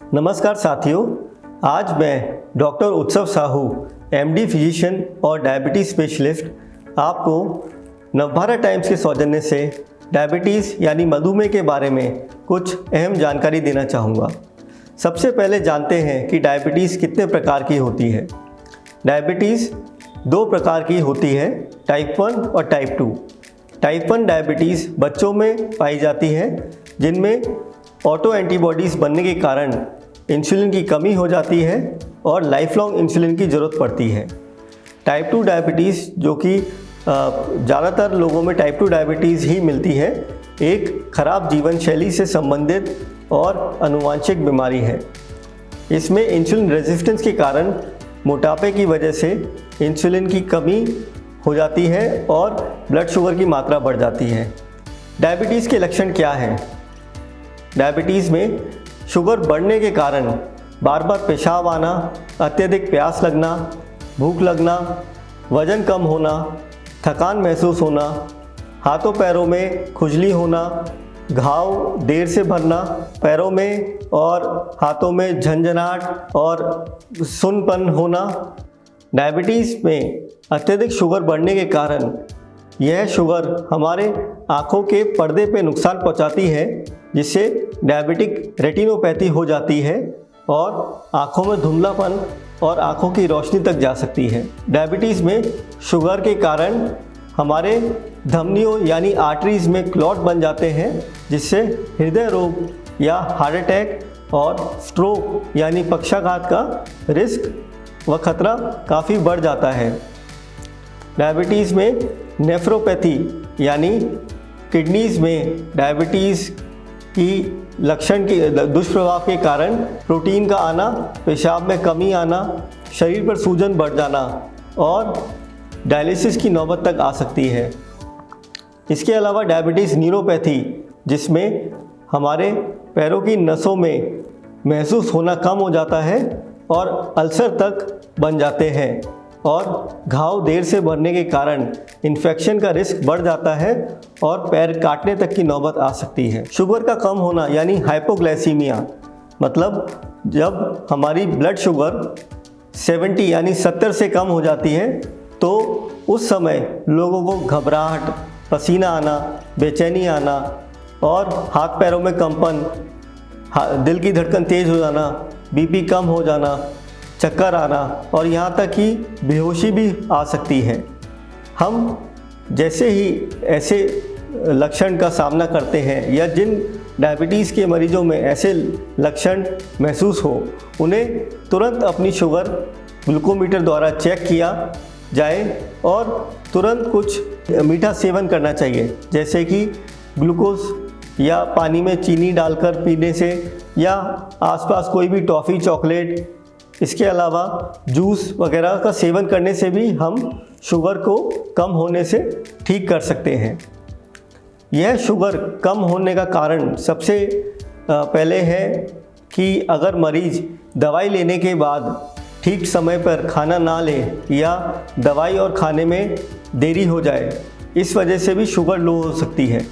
नमस्कार साथियों, आज मैं डॉक्टर उत्सव साहू एमडी फिजिशियन और डायबिटीज़ स्पेशलिस्ट आपको नवभारत टाइम्स के सौजन्य से डायबिटीज़ यानी मधुमेह के बारे में कुछ अहम जानकारी देना चाहूँगा। सबसे पहले जानते हैं कि डायबिटीज़ कितने प्रकार की होती है। डायबिटीज़ दो प्रकार की होती है, टाइप 1 और टाइप 2। टाइप 1 डायबिटीज़ बच्चों में पाई जाती है, जिनमें ऑटो एंटीबॉडीज़ बनने के कारण इंसुलिन की कमी हो जाती है और लाइफ लॉन्ग इंसुलिन की ज़रूरत पड़ती है। टाइप 2 डायबिटीज़, जो कि ज़्यादातर लोगों में टाइप 2 डायबिटीज़ ही मिलती है, एक खराब जीवन शैली से संबंधित और आनुवांशिक बीमारी है। इसमें इंसुलिन रेजिस्टेंस के कारण मोटापे की वजह से इंसुलिन की कमी हो जाती है और ब्लड शुगर की मात्रा बढ़ जाती है। डायबिटीज़ के लक्षण क्या हैं? डायबिटीज़ में शुगर बढ़ने के कारण बार बार पेशाब आना, अत्यधिक प्यास लगना, भूख लगना, वज़न कम होना, थकान महसूस होना, हाथों पैरों में खुजली होना, घाव देर से भरना, पैरों में और हाथों में झंझनाहट और सुन्नपन होना। डायबिटीज़ में अत्यधिक शुगर बढ़ने के कारण यह शुगर हमारे आँखों के पर्दे पे नुकसान पहुंचाती है, जिससे डायबिटिक रेटिनोपैथी हो जाती है और आँखों में धुंधलापन और आँखों की रोशनी तक जा सकती है। डायबिटीज़ में शुगर के कारण हमारे धमनियों यानी आर्टरीज़ में क्लॉट बन जाते हैं, जिससे हृदय रोग या हार्ट अटैक और स्ट्रोक यानी पक्षाघात का रिस्क व खतरा काफ़ी बढ़ जाता है। डायबिटीज़ में नेफ्रोपैथी यानी किडनीज़ में डायबिटीज़ की लक्षण के दुष्प्रभाव के कारण प्रोटीन का आना, पेशाब में कमी आना, शरीर पर सूजन बढ़ जाना और डायलिसिस की नौबत तक आ सकती है। इसके अलावा डायबिटीज़ न्यूरोपैथी, जिसमें हमारे पैरों की नसों में महसूस होना कम हो जाता है और अल्सर तक बन जाते हैं और घाव देर से भरने के कारण इन्फेक्शन का रिस्क बढ़ जाता है और पैर काटने तक की नौबत आ सकती है। शुगर का कम होना यानी हाइपोग्लाइसीमिया, मतलब जब हमारी ब्लड शुगर 70 यानी 70 से कम हो जाती है तो उस समय लोगों को घबराहट, पसीना आना, बेचैनी आना और हाथ पैरों में कंपन, दिल की धड़कन तेज़ हो जाना, बीपी कम हो जाना, चक्कर आना और यहाँ तक कि बेहोशी भी आ सकती है। हम जैसे ही ऐसे लक्षण का सामना करते हैं या जिन डायबिटीज़ के मरीजों में ऐसे लक्षण महसूस हो, उन्हें तुरंत अपनी शुगर ग्लूकोमीटर द्वारा चेक किया जाए और तुरंत कुछ मीठा सेवन करना चाहिए, जैसे कि ग्लूकोज या पानी में चीनी डालकर पीने से या आसपास कोई भी टॉफ़ी, चॉकलेट, इसके अलावा जूस वगैरह का सेवन करने से भी हम शुगर को कम होने से ठीक कर सकते हैं। यह शुगर कम होने का कारण सबसे पहले है कि अगर मरीज दवाई लेने के बाद ठीक समय पर खाना ना ले या दवाई और खाने में देरी हो जाए, इस वजह से भी शुगर लो हो सकती है।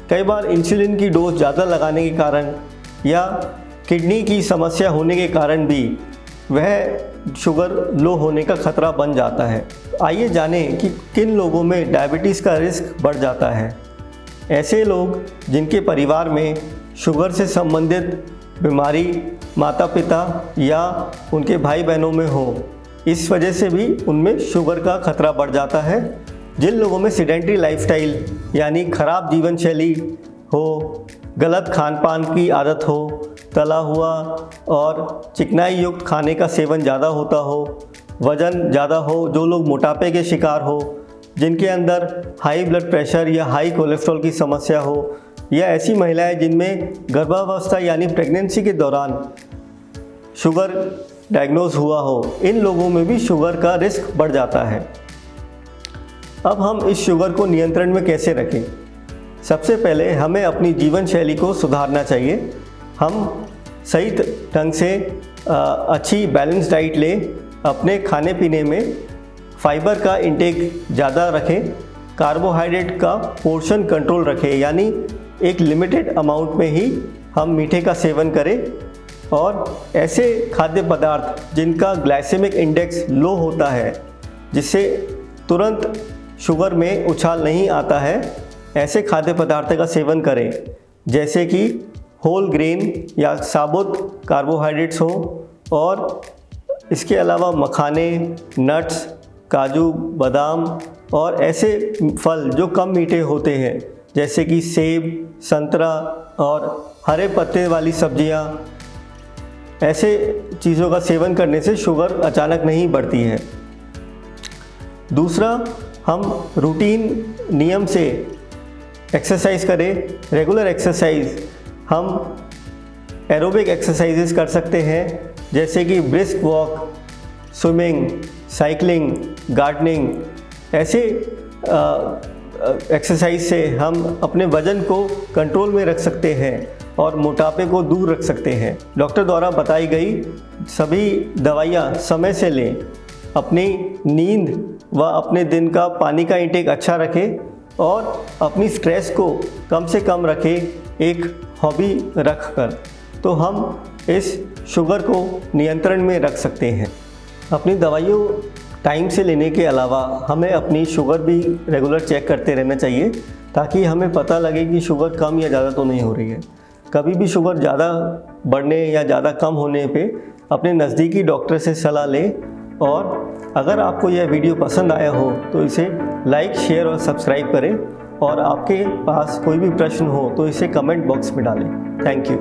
कई बार इंसुलिन की डोज ज़्यादा लगाने के कारण या किडनी की समस्या होने के कारण भी वह शुगर लो होने का खतरा बन जाता है। आइए जानें कि किन लोगों में डायबिटीज़ का रिस्क बढ़ जाता है। ऐसे लोग जिनके परिवार में शुगर से संबंधित बीमारी माता पिता या उनके भाई बहनों में हो, इस वजह से भी उनमें शुगर का खतरा बढ़ जाता है। जिन लोगों में सेडेंटरी लाइफस्टाइल यानी खराब जीवन शैली हो, गलत खान पान की आदत हो, तला हुआ और चिकनाई युक्त खाने का सेवन ज़्यादा होता हो, वज़न ज़्यादा हो, जो लोग मोटापे के शिकार हो, जिनके अंदर हाई ब्लड प्रेशर या हाई कोलेस्ट्रॉल की समस्या हो, या ऐसी महिलाएं जिनमें गर्भावस्था यानी प्रेगनेंसी के दौरान शुगर डायग्नोज हुआ हो, इन लोगों में भी शुगर का रिस्क बढ़ जाता है। अब हम इस शुगर को नियंत्रण में कैसे रखें? सबसे पहले हमें अपनी जीवन शैली को सुधारना चाहिए। हम सही ढंग से अच्छी बैलेंस डाइट लें, अपने खाने पीने में फाइबर का इंटेक ज़्यादा रखें, कार्बोहाइड्रेट का पोर्शन कंट्रोल रखें, यानी एक लिमिटेड अमाउंट में ही हम मीठे का सेवन करें और ऐसे खाद्य पदार्थ जिनका ग्लाइसेमिक इंडेक्स लो होता है, जिससे तुरंत शुगर में उछाल नहीं आता है, ऐसे खाद्य पदार्थ का सेवन करें, जैसे कि होल ग्रेन या साबुत कार्बोहाइड्रेट्स हो, और इसके अलावा मखाने, नट्स, काजू, बादाम और ऐसे फल जो कम मीठे होते हैं, जैसे कि सेब, संतरा और हरे पत्ते वाली सब्जियां। ऐसे चीज़ों का सेवन करने से शुगर अचानक नहीं बढ़ती है। दूसरा, हम रूटीन नियम से एक्सरसाइज करें, रेगुलर एक्सरसाइज। हम एरोबिक एक्सरसाइजेस कर सकते हैं, जैसे कि brisk walk, swimming, cycling, gardening. ऐसे एक्सरसाइज से हम अपने वज़न को कंट्रोल में रख सकते हैं और मोटापे को दूर रख सकते हैं। डॉक्टर द्वारा बताई गई सभी दवाइयाँ समय से लें, अपनी नींद व अपने दिन का पानी का इंटेक अच्छा रखें और अपनी स्ट्रेस को कम से कम रखें एक हॉबी रख कर, तो हम इस शुगर को नियंत्रण में रख सकते हैं। अपनी दवाइयों टाइम से लेने के अलावा हमें अपनी शुगर भी रेगुलर चेक करते रहना चाहिए, ताकि हमें पता लगे कि शुगर कम या ज़्यादा तो नहीं हो रही है। कभी भी शुगर ज़्यादा बढ़ने या ज़्यादा कम होने पे अपने नज़दीकी डॉक्टर से सलाह लें। और अगर आपको यह वीडियो पसंद आया हो तो इसे लाइक, शेयर और सब्सक्राइब करें, और आपके पास कोई भी प्रश्न हो तो इसे कमेंट बॉक्स में डालें। Thank you.